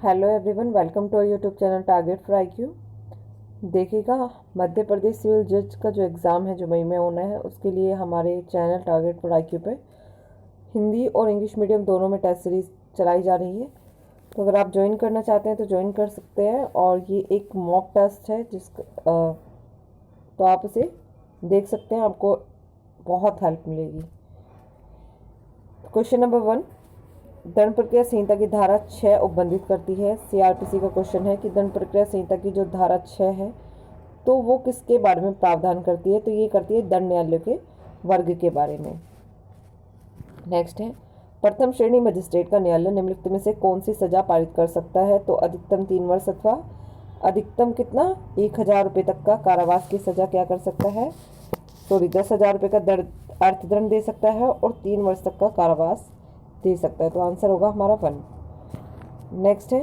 Hello everyone, welcome to YouTube channel target for IQ. देखिएगा, मध्य प्रदेश civil जज का जो एग्ज़ाम है जो मई में होना है, उसके लिए हमारे चैनल टारगेट फॉर आईक्यू पे हिंदी और इंग्लिश मीडियम दोनों में टेस्ट सीरीज चलाई जा रही है। तो अगर आप ज्वाइन करना चाहते हैं तो ज्वाइन कर सकते हैं। और ये एक मॉक टेस्ट है तो आप उसे देख सकते हैं, आपको बहुत हेल्प मिलेगी। क्वेश्चन नंबर 1, दंड प्रक्रिया संहिता की धारा 6 उपबंधित करती है। सीआरपीसी का क्वेश्चन है कि दंड प्रक्रिया संहिता की जो धारा 6 है तो वो किसके बारे में प्रावधान करती है, तो ये करती है दंड न्यायालय के वर्ग के बारे में। नेक्स्ट है, प्रथम श्रेणी मजिस्ट्रेट का न्यायालय निम्नलिखित में से कौन सी सजा पारित कर सकता है, तो अधिकतम 3 वर्ष अथवा अधिकतम कितना 1000 रुपये तक का कारावास की सजा क्या कर सकता है, 10,000 रुपये का अर्थदंड दे सकता है और 3 वर्ष तक का कारावास दे सकता है। तो आंसर होगा हमारा 1। नेक्स्ट है,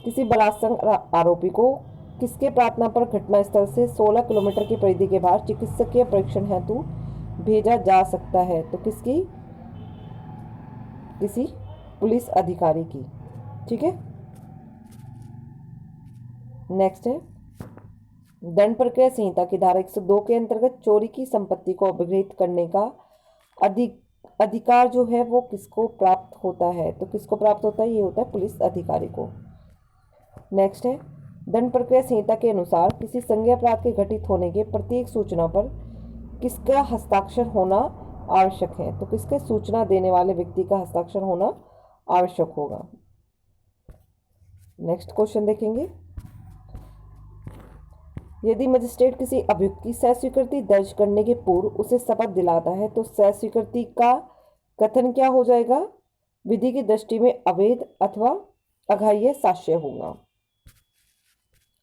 किसी बलात्कार आरोपी को किसके प्रार्थना पर घटनास्थल से 16 किलोमीटर की परिधि के बाहर चिकित्सकीय परीक्षण हेतु भेजा जा सकता है, तो किसी पुलिस अधिकारी की। ठीक है। नेक्स्ट है, दंड प्रक्रिया संहिता की धारा 102 के अंतर्गत चोरी की संपत्ति को अपहृत करने का अधिकार जो है वो किसको प्राप्त होता है, तो किसको प्राप्त होता है, ये होता है पुलिस अधिकारी को। नेक्स्ट है, दंड प्रक्रिया संहिता के अनुसार किसी संज्ञेय अपराध के घटित होने के प्रत्येक सूचना पर किसका हस्ताक्षर होना आवश्यक है, तो किसके सूचना देने वाले व्यक्ति का हस्ताक्षर होना आवश्यक होगा। नेक्स्ट क्वेश्चन देखेंगे, यदि मजिस्ट्रेट किसी अभियुक्त की सस्वीकृति दर्ज करने के पूर्व उसे शपथ दिलाता है तो सस्वीकृति का कथन क्या हो जाएगा, विधि की दृष्टि में अवैध अथवा अग्राह्य साक्ष्य होगा।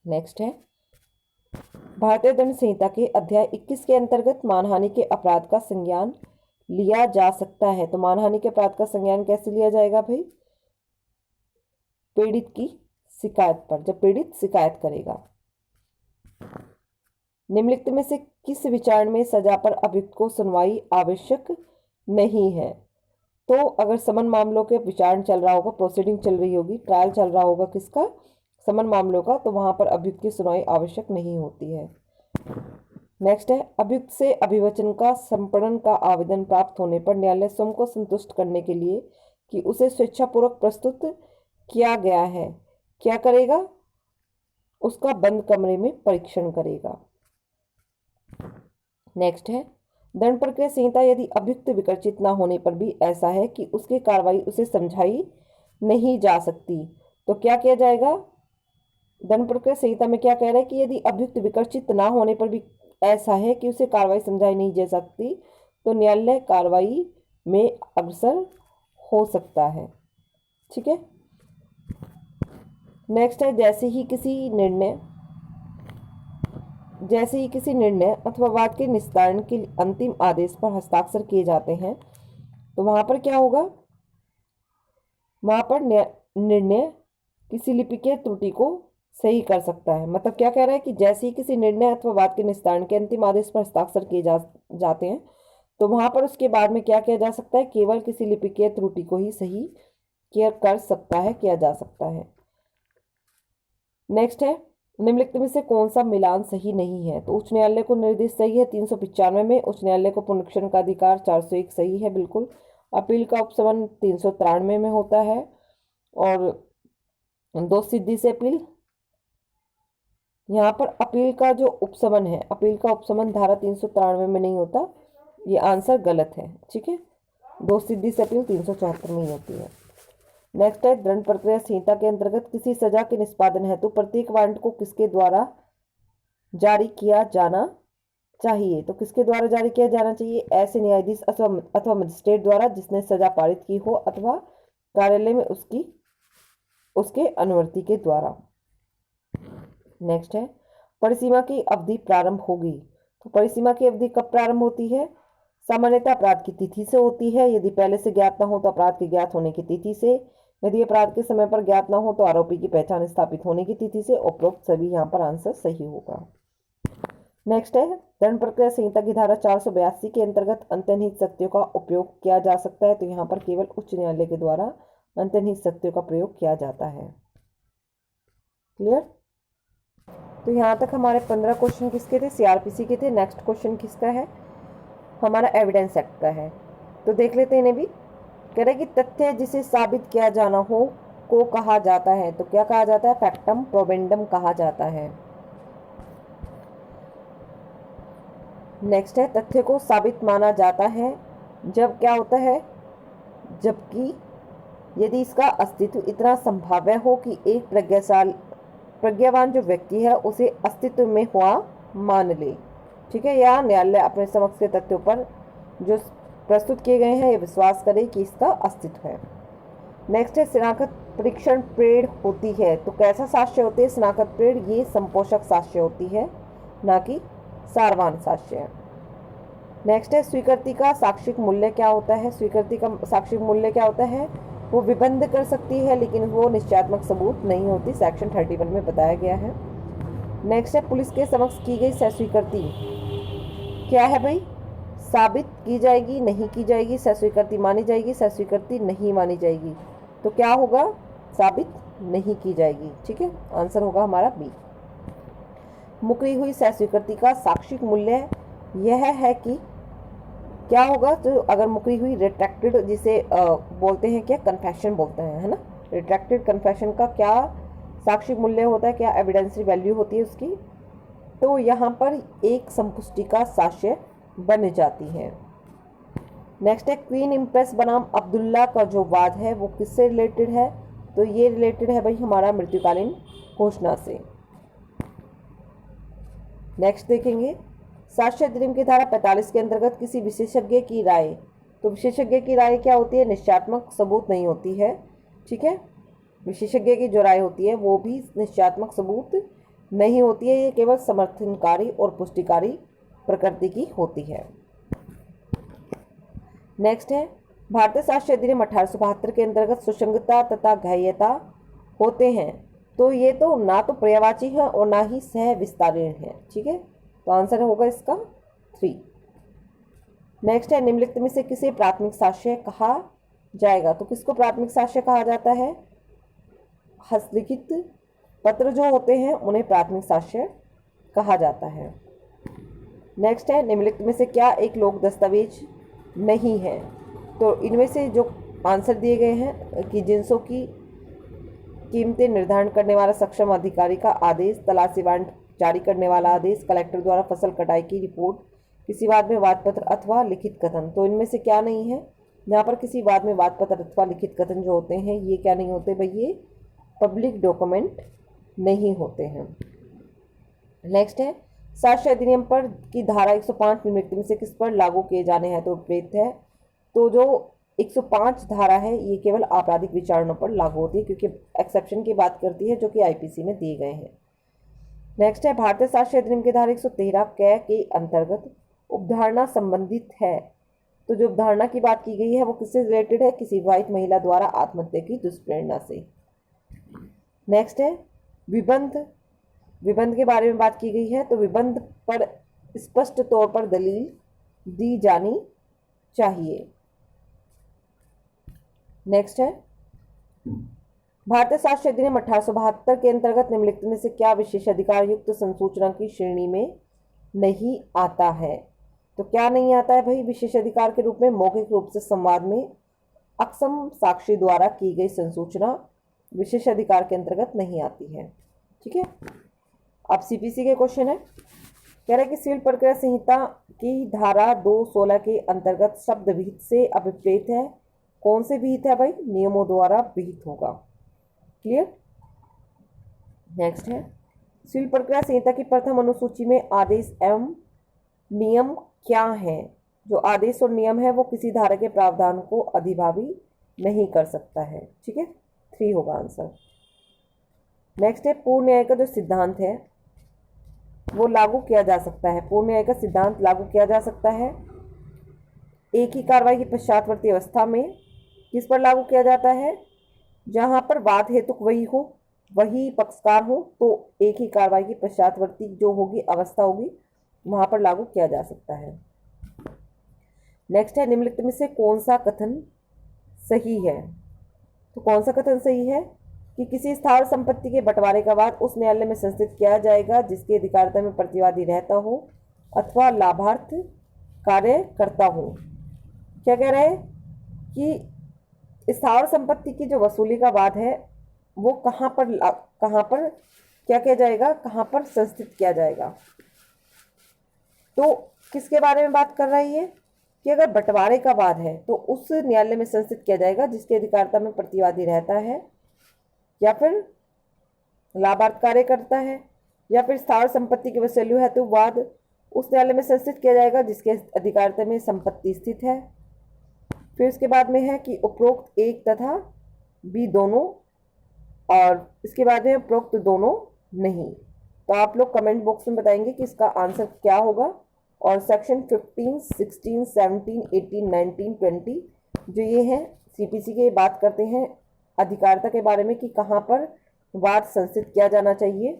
नेक्स्ट है, भारतीय दंड संहिता के अध्याय 21 के अंतर्गत मानहानि के अपराध का संज्ञान लिया जा सकता है, तो मानहानि के अपराध का संज्ञान कैसे लिया जाएगा भाई, पीड़ित की शिकायत पर, जब पीड़ित शिकायत करेगा। निम्नलिखित में से किस विचारण में सजा पर अभियुक्त को सुनवाई आवश्यक नहीं है, तो अगर समन मामलों के विचारण चल रहा होगा, प्रोसीडिंग चल रही होगी, ट्रायल चल रहा होगा किसका, समन मामलों का, तो वहां पर अभियुक्त की सुनवाई आवश्यक नहीं होती है। नेक्स्ट है, अभियुक्त से अभिवचन का संपणन का आवेदन प्राप्त होने पर न्यायालय स्वयं को संतुष्ट करने के लिए कि उसे स्वेच्छापूर्वक प्रस्तुत किया गया है क्या करेगा, उसका बंद कमरे में परीक्षण करेगा। नेक्स्ट है, दंड प्रक्रिया संहिता यदि अभियुक्त विकर्षित न होने पर भी ऐसा है कि उसकी कार्रवाई उसे समझाई नहीं जा सकती, तो क्या किया जाएगा, दंड प्रक्रिया संहिता में क्या कह रहा है कि यदि अभियुक्त विकर्षित न होने पर भी ऐसा है कि उसे कार्रवाई समझाई नहीं जा सकती तो न्यायालय कार्रवाई में अग्रसर हो सकता है। ठीक है। नेक्स्ट है, जैसे ही किसी निर्णय अथवा वाद के निस्तारण के अंतिम आदेश पर हस्ताक्षर किए जाते हैं तो वहां पर क्या होगा, वहां पर निर्णय किसी लिपिकीय त्रुटि को सही कर सकता है। मतलब क्या कह रहा है कि जैसे ही किसी निर्णय अथवा वाद के निस्तारण के अंतिम आदेश पर हस्ताक्षर किए जाते हैं तो वहां पर उसके बाद में क्या किया जा सकता है, केवल किसी लिपिकीय त्रुटि को ही सही किया जा सकता है। नेक्स्ट है, निम्नलिखित में से कौन सा मिलान सही नहीं है, तो उच्च न्यायालय को निर्देश सही है 395 में, उच्च न्यायालय को पुनरीक्षण का अधिकार 401 सही है बिल्कुल, अपील का उपशमन 393 में होता है, और दोष सिद्धि से अपील, यहाँ पर अपील का जो उपशमन है, अपील का उपशमन धारा 393 में नहीं होता, ये आंसर गलत है। ठीक है, दोष सिद्धि से अपील 374 में ही होती है। नेक्स्ट है, दंड प्रक्रिया संहिता के अंतर्गत किसी सजा के निष्पादन हेतु प्रत्येक वारंट को किसके द्वारा जारी किया जाना चाहिए, तो किसके द्वारा जारी किया जाना चाहिए, ऐसे न्यायाधीश अथवा मजिस्ट्रेट द्वारा जिसने सजा पारित की हो अथवा कार्यालय में उसके अनुवर्ती के द्वारा। नेक्स्ट है, परिसीमा की अवधि प्रारंभ होगी, तो परिसीमा की अवधि कब प्रारंभ होती है, सामान्यतः अपराध की तिथि से होती है, यदि पहले से ज्ञात न हो तो अपराध के ज्ञात होने की तिथि से, यदि अपराध के समय पर ज्ञात न हो तो आरोपी की पहचान स्थापित होने की तिथि से। उपरोक्त सभी यहाँ पर आंसर सही होगा। नेक्स्ट है, दंड प्रक्रिया संहिता की धारा 482 के अंतर्गत अंतर्निहित शक्तियों का उपयोग किया जा सकता है, तो यहाँ पर केवल उच्च न्यायालय के द्वारा अंतर्निहित सत्यों का प्रयोग किया जाता है। क्लियर? तो यहाँ तक हमारे 15 क्वेश्चन किसके थे? सीआरपीसी के थे। नेक्स्ट क्वेश्चन किसका है? हमारा एविडेंस एक्ट का है। तो देख लेते हैं इन्हें भी। कह रहे कि तथ्य जिसे साबित किया जाना हो को कहा जाता है। तो क्या कहा जाता है? फैक्टम प्रोबेंडम कहा जाता है। नेक्स्ट है, तथ्य को साबित माना जाता है जब क्या होता है? जबकि यदि इसका अस्तित्व इतना संभाव्य हो कि एक प्रज्ञावान जो व्यक्ति है उसे अस्तित्व में हुआ मान ले। ठीक है, या न्यायालय अपने समक्ष के तथ्यों पर जो प्रस्तुत किए गए हैं ये विश्वास करे कि इसका अस्तित्व है। नेक्स्ट है, शनाखत परीक्षण प्रेड़ होती है। तो कैसा साक्ष्य होती है शनाखत प्रेड़? ये संपोषक साक्ष्य होती है, ना कि सारवान साक्ष्य। नेक्स्ट है, स्वीकृति का साक्षिक मूल्य क्या होता है? स्वीकृति का साक्षिक मूल्य क्या होता है? वो विबंध कर सकती है लेकिन वो निश्चयात्मक सबूत नहीं होती, सेक्शन 31 में बताया गया है। नेक्स्ट है, पुलिस के समक्ष की गई स्वीकृति क्या है भाई? साबित की जाएगी, नहीं की जाएगी, स्वीकृति मानी जाएगी, स्वीकृति नहीं मानी जाएगी। तो क्या होगा? साबित नहीं की जाएगी। ठीक है, आंसर होगा हमारा बी। मुकरी हुई स्वीकृति का साक्षिक मूल्य यह है कि क्या होगा? तो अगर मुकरी हुई रिट्रैक्टेड, जिसे बोलते हैं क्या, कन्फेशन बोलते हैं, है ना। रिट्रैक्टेड कन्फेशन का क्या साक्षिक मूल्य होता है, क्या एविडेंसरी वैल्यू होती है उसकी? तो यहाँ पर एक संपुष्टि का साक्ष्य बन जाती है। नेक्स्ट है, क्वीन इम्प्रेस बनाम अब्दुल्ला का जो वाद है वो किससे रिलेटेड है? तो ये रिलेटेड है भाई हमारा मृत्युकालीन घोषणा से। नेक्स्ट देखेंगे, साक्ष्य अधिनियम की धारा 45 के अंतर्गत किसी विशेषज्ञ की राय। तो विशेषज्ञ की राय क्या होती है? निश्चयात्मक सबूत नहीं होती है। ठीक है, विशेषज्ञ की जो राय होती है वो भी निश्चयात्मक सबूत नहीं होती है, ये केवल समर्थनकारी और पुष्टिकारी प्रकृति की होती है। नेक्स्ट है, भारतीय साक्ष्य अधिनियम 1872 के अंतर्गत सुसंगतता तथा ग्राह्यता होते हैं। तो ये तो ना तो पर्यायवाची है और ना ही सह विस्तारण है। ठीक है, तो आंसर होगा इसका 3। नेक्स्ट है, निम्नलिखित में से किसे प्राथमिक साक्ष्य कहा जाएगा? तो किसको प्राथमिक साक्ष्य कहा जाता है? हस्तलिखित पत्र जो होते हैं उन्हें प्राथमिक साक्ष्य कहा जाता है। नेक्स्ट है, निम्नलिखित में से क्या एक लोक दस्तावेज नहीं है? तो इनमें से जो आंसर दिए गए हैं कि जिनसों की कीमतें निर्धारण करने वाला सक्षम अधिकारी का आदेश, तलाशी वारंट जारी करने वाला आदेश, कलेक्टर द्वारा फसल कटाई की रिपोर्ट, किसी वाद में वाद पत्र अथवा लिखित कथन। तो इनमें से क्या नहीं है? यहाँ पर किसी वाद में वाद पत्र अथवा लिखित कथन जो होते हैं ये क्या नहीं होते भाई? ये पब्लिक डॉक्यूमेंट नहीं होते हैं। नेक्स्ट है, साक्ष्य अधिनियम पर की धारा 105 निम्नलिखित में से किस पर लागू किए जाने हैं? तो विपरीत है। तो जो 105 धारा है ये केवल आपराधिक विचारणों पर लागू होती है, क्योंकि एक्सेप्शन की बात करती है जो कि आईपीसी में दिए गए हैं। नेक्स्ट है, भारतीय साक्ष्य अधिनियम की धारा 113 के अंतर्गत उपधारणा संबंधित है। तो जो उपधारणा की बात की गई है वो किससे रिलेटेड है? किसी विवाहित महिला द्वारा आत्महत्या की दुष्प्रेरणा से। नेक्स्ट है, विबंध के बारे में बात की गई है। तो विबंध पर स्पष्ट तौर पर दलील दी जानी चाहिए। नेक्स्ट है, भारतीय साक्ष्य अधिनियम 1872 के अंतर्गत निम्नलिखित में से क्या विशेषाधिकार युक्त संसूचना की श्रेणी में नहीं आता है? तो क्या नहीं आता है भाई? विशेषाधिकार के रूप में मौखिक रूप से संवाद में अक्षम साक्षी द्वारा की गई संसूचना विशेषाधिकार के अंतर्गत नहीं आती है। ठीक है, अब सीपीसी के क्वेश्चन है। कह रहा है कि सिविल प्रक्रिया संहिता की धारा 216 के अंतर्गत शब्द विहित से अभिप्रेत है। कौन से विहित है भाई? नियमों द्वारा विहित होगा। क्लियर? नेक्स्ट है, सिविल प्रक्रिया संहिता की प्रथम अनुसूची में आदेश एवं नियम क्या है? जो आदेश और नियम है वो किसी धारा के प्रावधान को अधिभावी नहीं कर सकता है। ठीक है, 3 होगा आंसर। नेक्स्ट है, पूर्ण न्याय का जो सिद्धांत है वो लागू किया जा सकता है। पूर्ण न्याय का सिद्धांत लागू किया जा सकता है एक ही कार्रवाई की पश्चातवर्ती अवस्था में। किस पर लागू किया जाता है? जहां पर वाद हेतुक वही पक्षकार हो, तो एक ही कार्रवाई की पश्चातवर्ती जो होगी अवस्था होगी वहां पर लागू किया जा सकता है। नेक्स्ट है, निम्नलिखित में से कौन सा कथन सही है? तो कौन सा कथन सही है कि किसी स्थावर संपत्ति के बंटवारे का वाद उस न्यायालय में संस्थित किया जाएगा जिसकी अधिकारिता में प्रतिवादी रहता हो अथवा लाभार्थ कार्य करता हो। क्या कह रहे हैं कि स्थावर संपत्ति की जो वसूली का वाद है वो कहाँ पर क्या किया जाएगा, कहाँ पर संस्थित किया जाएगा। तो किसके बारे में बात कर रहा है ये कि अगर बंटवारे का वाद है तो उस न्यायालय में संस्थित किया जाएगा जिसकी अधिकारिता में प्रतिवादी रहता है या फिर लाभार्थ कार्य करता है, या फिर स्थावर संपत्ति की वसूली है तो वाद उस न्यायालय में संस्थित किया जाएगा जिसके अधिकारिता में संपत्ति स्थित है। फिर उसके बाद में है कि उपरोक्त एक तथा बी दोनों, और इसके बाद में उपरोक्त दोनों नहीं। तो आप लोग कमेंट बॉक्स में बताएंगे कि इसका आंसर क्या होगा। और सेक्शन 15, 16, 17, 18, 19, 20 जो ये हैं सीपीसी के बात करते हैं अधिकारिता के बारे में कि कहाँ पर वाद संस्थित किया जाना चाहिए।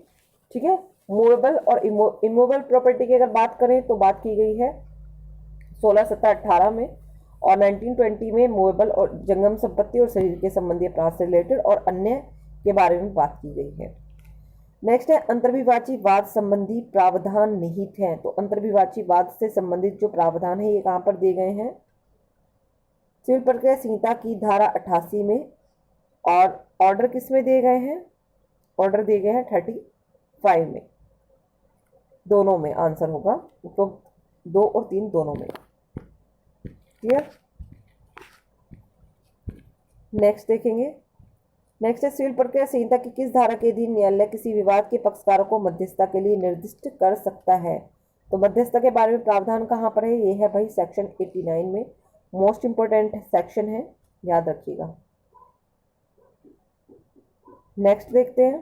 ठीक है, मूवेबल और इमूवेबल प्रॉपर्टी की अगर बात करें तो बात की गई है 16, 17, 18 में, और 1920 में मूवेबल और जंगम संपत्ति और शरीर के संबंधी अपराध से रिलेटेड और अन्य के बारे में बात की गई है। नेक्स्ट है अंतर्विवाची वाद संबंधी प्रावधान निहित हैं। तो अंतर्विवाची वाद से संबंधित जो प्रावधान है ये कहाँ पर दिए गए हैं, सिविल प्रक्रिया संहिता की धारा 88 में, और ऑर्डर किस में दिए गए हैं, ऑर्डर दिए गए हैं 35 में। दोनों में आंसर होगा, उपरोक्त 2 और 3 दोनों में। क्लियर। नेक्स्ट देखेंगे, नेक्स्ट है सिविल प्रक्रिया संहिता की किस धारा के अधीन न्यायालय किसी विवाद के पक्षकारों को मध्यस्थता के लिए निर्दिष्ट कर सकता है। तो मध्यस्थता के बारे में प्रावधान कहाँ पर है, ये है भाई सेक्शन 89 में। मोस्ट इंपोर्टेंट सेक्शन है, याद रखिएगा। नेक्स्ट देखते हैं,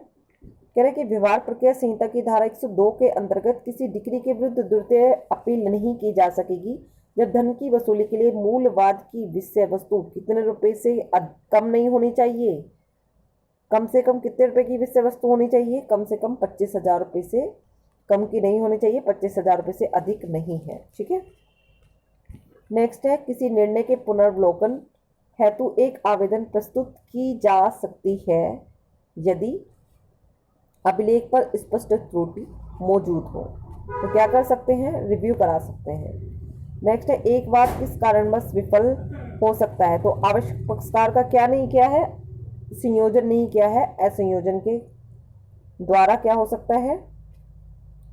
कह रहे कि व्यवहार प्रक्रिया संहिता की धारा 102 के अंतर्गत किसी डिक्री के विरुद्ध द्वितीय अपील नहीं की जा सकेगी जब धन की वसूली के लिए मूल वाद की विषय वस्तु कितने रुपए से कम नहीं होनी चाहिए। कम से कम कितने रुपए की विषय वस्तु होनी चाहिए, कम से कम 25,000 रुपये से कम की नहीं होनी चाहिए, 25,000 रुपये से अधिक नहीं है। ठीक है। नेक्स्ट है, किसी निर्णय के पुनर्वलोकन हेतु एक आवेदन प्रस्तुत की जा सकती है यदि अभिलेख पर स्पष्ट त्रुटि मौजूद हो। तो क्या कर सकते हैं, रिव्यू करा सकते हैं। नेक्स्ट है, एक वाद किस कारणवश विफल हो सकता है। तो आवश्यक पक्षकार का क्या नहीं किया है, संयोजन नहीं किया है, असंयोजन के द्वारा क्या हो सकता है,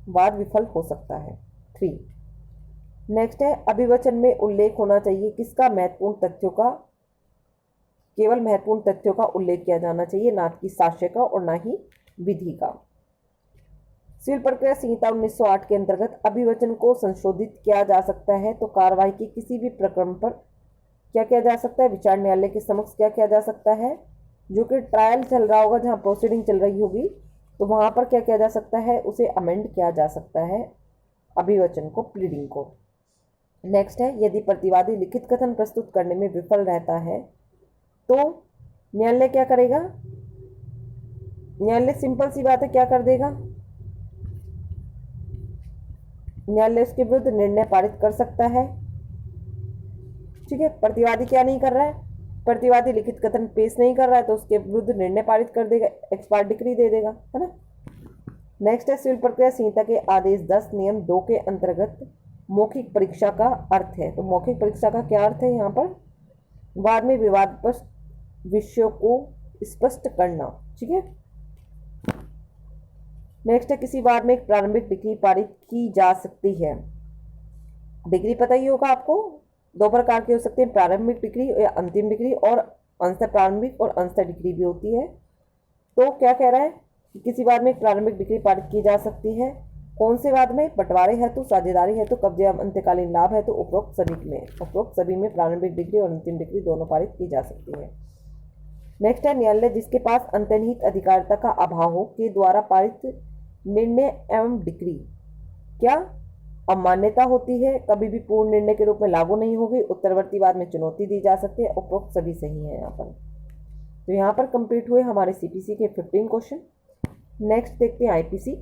वाद विफल हो सकता है। 3। नेक्स्ट है, अभिवचन में उल्लेख होना चाहिए किसका, महत्वपूर्ण तथ्यों का, केवल महत्वपूर्ण तथ्यों का उल्लेख किया जाना चाहिए, ना कि साक्ष्य का और ना ही विधि का। सिविल प्रक्रिया संहिता 1908 के अंतर्गत अभिवचन को संशोधित किया जा सकता है। तो कार्यवाही के किसी भी प्रकरण पर क्या किया जा सकता है, विचार न्यायालय के समक्ष क्या किया जा सकता है, जो कि ट्रायल चल रहा होगा, जहाँ प्रोसीडिंग चल रही होगी, तो वहाँ पर क्या किया जा सकता है, उसे अमेंड किया जा सकता है अभिवचन को, प्लीडिंग को। नेक्स्ट है, यदि प्रतिवादी लिखित कथन प्रस्तुत करने में विफल रहता है तो न्यायालय क्या करेगा, न्यायालय सिंपल सी बात है क्या कर देगा, न्यायालय उसके विरुद्ध निर्णय पारित कर सकता है। ठीक है, प्रतिवादी क्या नहीं कर रहा है, प्रतिवादी लिखित कथन पेश नहीं कर रहा है तो उसके विरुद्ध निर्णय पारित कर देगा, एक्सपार्ट डिक्री दे देगा, है ना। नेक्स्ट है, सिविल प्रक्रिया संहिता के आदेश 10 नियम 2 के अंतर्गत मौखिक परीक्षा का अर्थ है। तो मौखिक परीक्षा का क्या अर्थ है, यहाँ पर वाद में विवादास्पद विषयों को स्पष्ट करना। ठीक है। नेक्स्ट है, किसी वाद में एक प्रारंभिक डिक्री पारित की जा सकती है। डिग्री पता ही होगा आपको, 2 प्रकार के हो सकते हैं, प्रारंभिक डिग्री या अंतिम डिग्री, और अंशतः प्रारंभिक और अंशतः डिग्री भी होती है। तो क्या कह रहा है कि किसी वाद में एक प्रारंभिक डिग्री पारित की जा सकती है, कौन से वाद में, बंटवारे हेतु, साझेदारी हेतु, कब्जे या अंत्यकालीन लाभ हेतु, उपरोक्त सभी में, उपरोक्त सभी में प्रारंभिक डिग्री और अंतिम डिग्री दोनों पारित की जा सकती है। नेक्स्ट है, न्यायालय जिसके पास अंतर्निहित अधिकारिता का अभाव हो के द्वारा पारित निर्णय एवं डिक्री क्या अमान्यता होती है, कभी भी पूर्ण निर्णय के रूप में लागू नहीं होगी, उत्तरवर्ती वाद में चुनौती दी जा सकती है। उपरोक्त सभी सही है यहाँ पर। तो यहाँ पर कंप्लीट हुए हमारे सीपीसी के 15 क्वेश्चन। नेक्स्ट देखते हैं आईपीसी।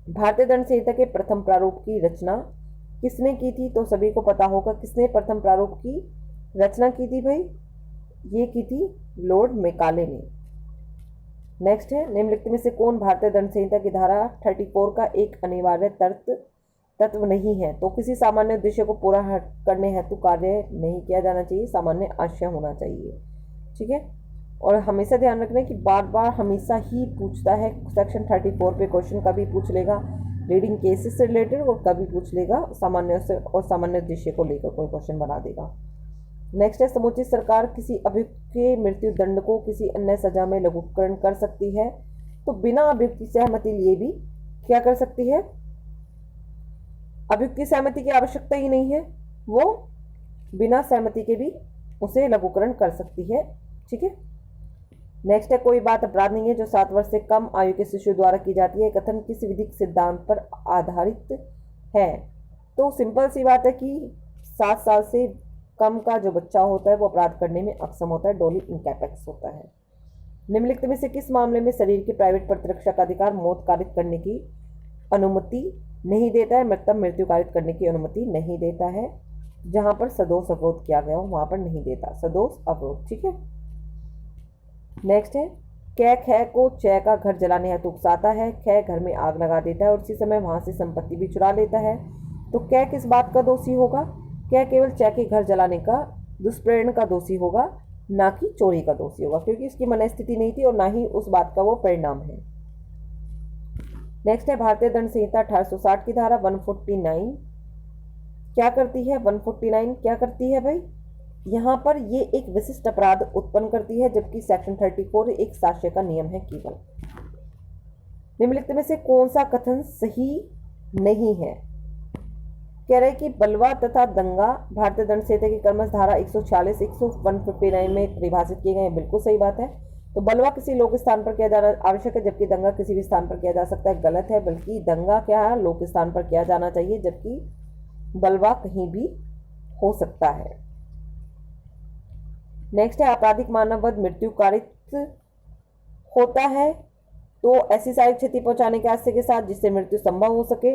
भारतीय दंड संहिता के प्रथम प्रारूप की रचना किसने की थी। तो सभी को पता होगा किसने प्रथम प्रारूप की रचना की थी भाई, ये की थी लॉर्ड मेकाले ने। नेक्स्ट है, निम्नलिखित में से कौन भारतीय दंड संहिता की धारा 34 का एक अनिवार्य तत्व नहीं है? तो किसी सामान्य उद्देश्य को पूरा करने हेतु कार्य नहीं किया जाना चाहिए, सामान्य आशय होना चाहिए। ठीक है, और हमेशा ध्यान रखना है कि बार बार हमेशा ही पूछता है सेक्शन 34 पे क्वेश्चन, कभी पूछ लेगा रीडिंग केसेस से रिलेटेड और कभी पूछ लेगा सामान्य से और सामान्य उद्देश्य को लेकर कोई क्वेश्चन बना देगा। नेक्स्ट है, समुचित सरकार किसी अभियुक्त के मृत्यु दंड को किसी अन्य सजा में लघुकरण कर सकती है। तो बिना अभियुक्त की सहमति लिए भी क्या कर सकती है? अभियुक्त की सहमति की आवश्यकता ही नहीं है, वो बिना सहमति के भी उसे लघुकरण कर सकती है। ठीक है, नेक्स्ट है, कोई बात अपराध नहीं है जो 7 वर्ष से कम आयु के शिशु द्वारा की जाती है। कथन किस विधिक सिद्धांत पर आधारित है? तो सिंपल सी बात है कि 7 साल से कम का जो बच्चा होता है वो अपराध करने में अक्षम होता है, डोली इनकैपेक्स होता है। निम्नलिखित में से किस मामले में शरीर की प्राइवेट प्रतिरक्षा का अधिकार मौत कारित करने की अनुमति नहीं देता है? मतलब मृत्यु कारित करने की अनुमति नहीं देता है। जहां पर सदोष अवरोध किया गया हो वहां पर नहीं देता, सदोष अवरोध। ठीक है, नेक्स्ट है, कै ख को च का घर जलाने हेतु उकसाता है, ख घर में आग लगा देता है और उसी समय वहां से संपत्ति भी चुरा लेता है। तो कै किस बात का दोषी होगा? कै केवल च के घर जलाने का दुष्प्रेरण का दोषी होगा, ना कि चोरी का दोषी होगा, क्योंकि उसकी मनस्थिति नहीं थी और ना ही उस बात का वो परिणाम है। नेक्स्ट है, भारतीय दंड संहिता 1860 की धारा 149 क्या करती है? 149 क्या करती है भाई? यहाँ पर ये एक विशिष्ट अपराध उत्पन्न करती है, जबकि सेक्शन 34 एक साक्ष्य का नियम है केवल। निम्नलिखित में से कौन सा कथन सही नहीं है? कह रहे कि बलवा तथा दंगा भारतीय दंड संहिता की क्रमश धारा 146, 159 में परिभाषित किए गए हैं। बिल्कुल सही बात है। तो बलवा किसी लोक स्थान पर किया जाना आवश्यक है, जबकि दंगा किसी भी स्थान पर किया जा सकता है। गलत है, बल्कि दंगा क्या है, लोक स्थान पर किया जाना चाहिए, जबकि बलवा कहीं भी हो सकता है। नेक्स्ट है, आपराधिक मानववध मृत्यु कारित होता है तो ऐसी शारीरिक क्षति पहुंचाने के आशय के साथ जिससे मृत्यु संभव हो सके,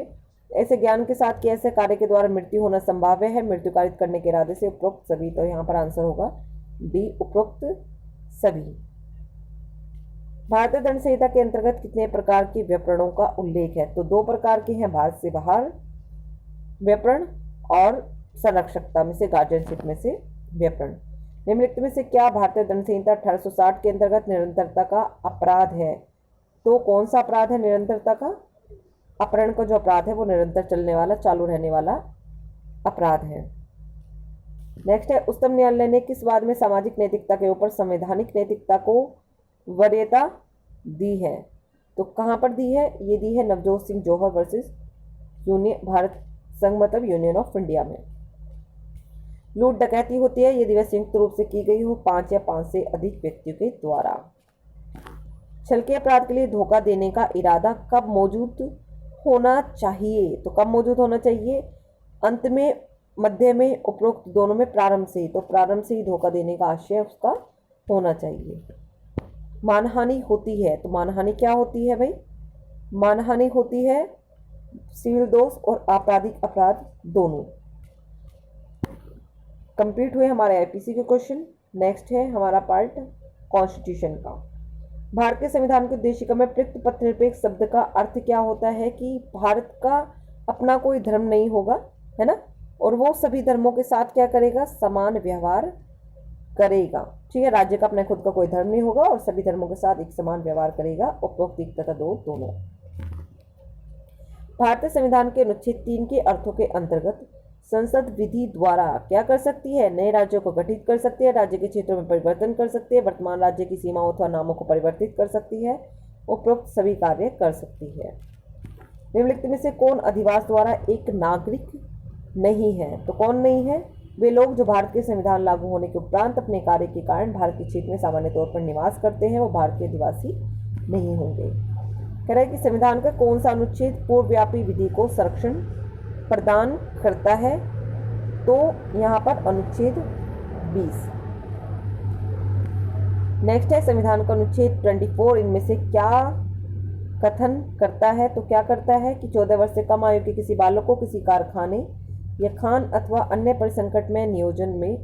ऐसे ज्ञान के साथ कि ऐसे कार्य के द्वारा मृत्यु होना संभाव्य है, मृत्यु कारित करने के इरादे से, उपरोक्त सभी। तो यहाँ पर आंसर होगा डी, उपरोक्त सभी। भारतीय दंड संहिता के अंतर्गत कितने प्रकार के व्यापरणों का उल्लेख है? तो 2 प्रकार के हैं, भारत से बाहर व्यापरण और संरक्षकता में से, गार्जियनशिप में से व्यापरण। निम्नलिखित में से क्या भारतीय दंड संहिता 1860 के अंतर्गत निरंतरता का अपराध है? तो कौन सा अपराध है निरंतरता का? अपहरण का जो अपराध है वो निरंतर चलने वाला, चालू रहने वाला अपराध है। नेक्स्ट है, उच्चतम न्यायालय ने किस बात में सामाजिक नैतिकता के ऊपर संवैधानिक नैतिकता को वरीयता दी है? तो कहाँ पर दी है? ये दी है नवजोत सिंह जौहर वर्सेस यूनियन भारत संघ, मतलब यूनियन ऑफ इंडिया में। लूट डकैती होती है यदि वह संयुक्त रूप से की गई हो 5 या 5 से अधिक व्यक्तियों के द्वारा। छल के अपराध के लिए धोखा देने का इरादा कब मौजूद होना चाहिए? तो कब मौजूद होना चाहिए? अंत में, मध्य में, उपरोक्त दोनों में, प्रारंभ से ही। तो प्रारंभ से ही धोखा देने का आशय उसका होना चाहिए। मानहानि होती है, तो मानहानि क्या होती है भाई? मानहानि होती है सिविल दोष और आपराधिक अपराध दोनों। कंप्लीट हुए हमारे आईपीसी के क्वेश्चन। नेक्स्ट है हमारा पार्ट कॉन्स्टिट्यूशन का। भारत के संविधान के उद्देशिका में प्रयुक्त पथनिरपेक्ष शब्द का अर्थ क्या होता है? कि भारत का अपना कोई धर्म नहीं होगा, है ना, और वो सभी धर्मों के साथ क्या करेगा? समान व्यवहार करेगा। ठीक है, राज्य का अपना खुद का कोई धर्म नहीं होगा और सभी धर्मों के साथ एक समान व्यवहार करेगा। उपरोक्त 1 तथा 2 दोनों। भारतीय संविधान के अनुच्छेद 3 के अर्थों के अंतर्गत संसद विधि द्वारा क्या कर सकती है? नए राज्यों को गठित कर सकती है, राज्य के क्षेत्रों में परिवर्तन कर सकती है, वर्तमान राज्य की सीमाओं अथवा नामों को परिवर्तित कर सकती है, उपरोक्त सभी कार्य कर सकती है। निम्नलिखित में से कौन अधिवास द्वारा एक नागरिक नहीं है? तो कौन नहीं है? वे लोग जो भारत के संविधान लागू होने के उपरांत अपने कार्य के कारण भारत के क्षेत्र में सामान्य तौर पर निवास करते हैं, वो भारत के अधिवासी नहीं होंगे। कह रहे हैं कि संविधान का कौन सा अनुच्छेद पूर्वव्यापी विधि को संरक्षण प्रदान करता है? तो यहाँ पर अनुच्छेद 20। नेक्स्ट है संविधान का अनुच्छेद 24 इनमें से क्या कथन करता है? तो क्या करता है कि 14 वर्ष से कम आयु के किसी बालक को किसी कारखाने या खान अथवा अन्य परिसंकट में नियोजन में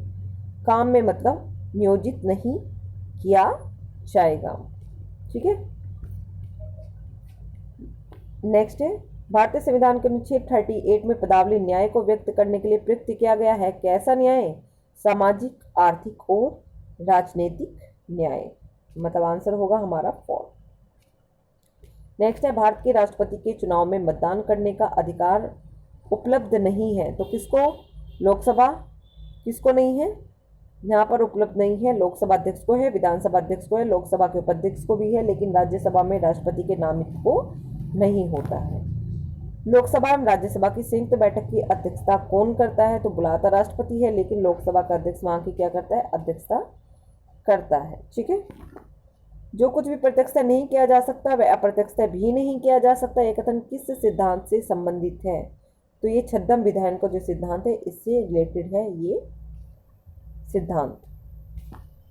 काम में मतलब नियोजित नहीं किया जाएगा। ठीक है। नेक्स्ट है, भारतीय संविधान के अनुच्छेद 38 में पदावली न्याय को व्यक्त करने के लिए प्रयुक्त किया गया है। कैसा न्याय? सामाजिक, आर्थिक और राजनीतिक न्याय। मतलब आंसर होगा हमारा 4। नेक्स्ट है, भारत के राष्ट्रपति के चुनाव में मतदान करने का अधिकार उपलब्ध नहीं है। तो किसको? लोकसभा। किसको नहीं है? यहाँ पर उपलब्ध नहीं है। लोकसभा अध्यक्ष को है, विधानसभा अध्यक्ष को है, लोकसभा के उपाध्यक्ष को भी है, लेकिन राज्यसभा में राष्ट्रपति के नामित को नहीं होता है। लोकसभा एवं राज्यसभा की संयुक्त बैठक की अध्यक्षता कौन करता है? तो बुलाता राष्ट्रपति है, लेकिन लोकसभा का अध्यक्ष वहां की क्या करता है? अध्यक्षता करता है। ठीक है। जो कुछ भी प्रत्यक्षता नहीं किया जा सकता वह अप्रत्यक्षता भी नहीं किया जा सकता। यह कथन किस सिद्धांत से संबंधित है? तो ये छद्म विधान का जो सिद्धांत है इससे रिलेटेड है ये सिद्धांत।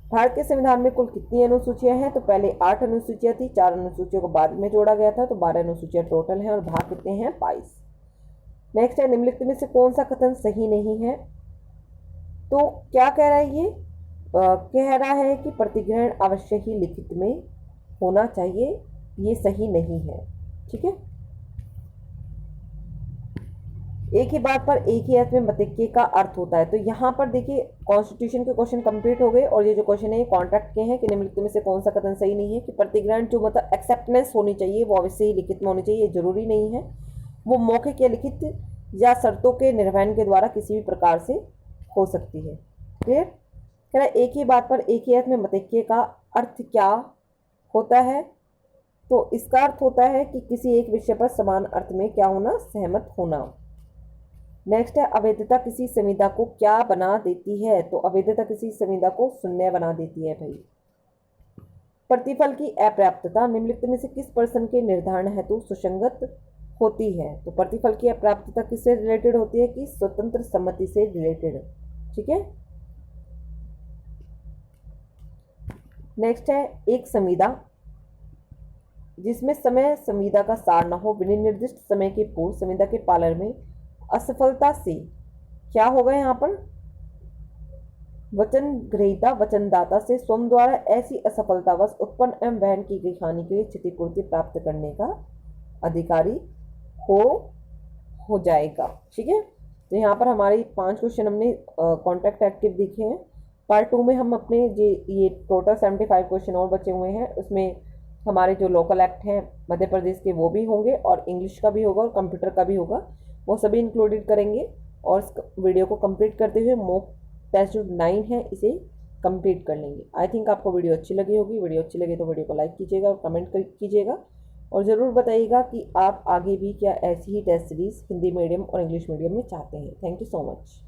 भारत के संविधान में कुल कितनी अनुसूचियां हैं? तो पहले 8 अनुसूचियां थी, 4 अनुसूचियों को बाद में जोड़ा गया था, तो 12 अनुसूचियां टोटल हैं और भाग कितने हैं? 22। नेक्स्ट है, निम्नलिखित में से कौन सा कथन सही नहीं है? तो क्या कह रहा है ये? कह रहा है कि प्रतिग्रहण अवश्य ही लिखित में होना चाहिए। ये सही नहीं है। ठीक है। एक ही बात पर एक ही अर्थ में मतैक्य का अर्थ होता है। तो यहाँ पर देखिए कॉन्स्टिट्यूशन के क्वेश्चन कंप्लीट हो गए और ये जो क्वेश्चन है ये कॉन्ट्रैक्ट के हैं कि निम्नलिखित में से कौन सा कथन सही नहीं है कि प्रतिग्रहण जो मतलब एक्सेप्टेंस होनी चाहिए वो अवश्य ही लिखित में होनी चाहिए। ये जरूरी नहीं है, वो मौखिक या लिखित या शर्तों के निर्वहन के द्वारा किसी भी प्रकार से हो सकती है। क्लियर? कह रहा है एक ही बात पर एक ही अर्थ में मतैक्य का अर्थ क्या होता है? तो इसका अर्थ होता है कि किसी एक विषय पर समान अर्थ में क्या होना? सहमत होना। नेक्स्ट है, अवैधता किसी संविदा को क्या बना देती है? तो अवैधता किसी संविदा को शून्य बना देती है भाई। प्रतिफल की अपर्याप्तता निम्नलिखित में से किस प्रश्न के निर्धारण हेतु सुसंगत होती है? तो प्रतिफल की अपर्याप्तता किससे रिलेटेड होती है? कि स्वतंत्र सम्मति से रिलेटेड। ठीक है। नेक्स्ट है, एक संविदा जिसमें समय संविदा का सार न हो, विनिर्दिष्ट समय के पूर्व संविदा के पालन में असफलता से क्या होगा? यहाँ पर वचन ग्रहीता वचनदाता से स्वयं द्वारा ऐसी असफलतावश उत्पन्न एवं वहन की गई हानि के लिए क्षतिपूर्ति प्राप्त करने का अधिकारी हो जाएगा। ठीक है। तो यहाँ पर हमारी 5 क्वेश्चन हमने कॉन्ट्रैक्ट एक्टिव देखे हैं। पार्ट 2 में हम अपने ये टोटल 75 क्वेश्चन और बचे हुए हैं, उसमें हमारे जो लोकल एक्ट हैं मध्य प्रदेश के वो भी होंगे और इंग्लिश का भी होगा और कंप्यूटर का भी होगा, वो सभी इंक्लूडेड करेंगे। और इस वीडियो को कंप्लीट करते हुए मॉक टेस्ट जो 9 है इसे कंप्लीट कर लेंगे। आई थिंक आपको वीडियो अच्छी लगी होगी। वीडियो अच्छी लगे तो वीडियो को लाइक कीजिएगा और कमेंट कीजिएगा और ज़रूर बताइएगा कि आप आगे भी क्या ऐसी ही टेस्ट सीरीज़ हिंदी मीडियम और इंग्लिश मीडियम में चाहते हैं। Thank you so much.